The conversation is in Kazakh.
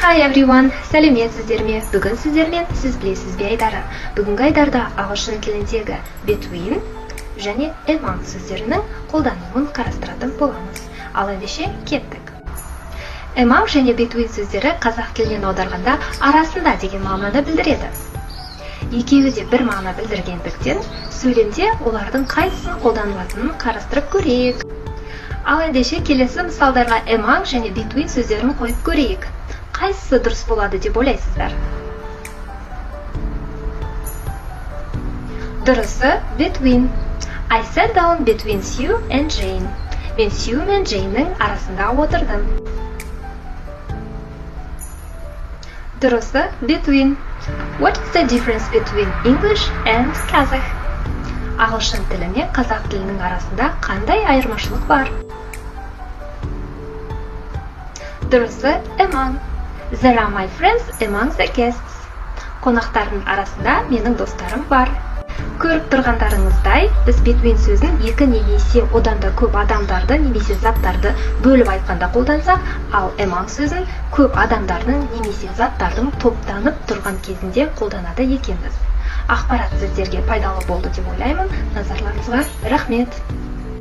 Hi everyone, сәлеметсіздер ме? Бүгін сіздермен сіз білесіз бе айдары. Бүгінгі айдарда ағылшын тіліндегі between және among сөздерінің қолдануын қарастыратын боламыз. Ал ендеше кеттік. Among және between сөздері қазақ тілінен аударғанда арасында деген мағынаны білдіреді. Екеуі де бір мағына білдіргендіктен, сөйлемде олардың қайсысын қолданылатынын қарастырып көрейік. Ал ендеше келесі мысалдарға among және between сөздерін қойып көрейік. Қайсысы дұрыс болады деп ойлайсыздар? Дұрысы between. I sat down between Sue and Jane. Мен Sue мен Jane'нің арасында отырдым. Дұрысы between. What is the difference between English and Kazakh? Ағылшын тілі мен қазақ тілінің арасында қандай айырмашылық бар? Дұрысы among. There are my friends among the guests. Қонақтардың арасында менің достарым бар. Көріп тұрғандарыңыздай, біз between сөзін екі немесе одан да көп адамдарды немесе заттарды бөліп айтқанда қолдансақ, ал among сөзін көп адамдардың немесе заттардың топтанып тұрған кезінде қолданады екенбіз. Ақпарат сіздерге пайдалы болды деп ойлаймын. Назарларыңызға рахмет.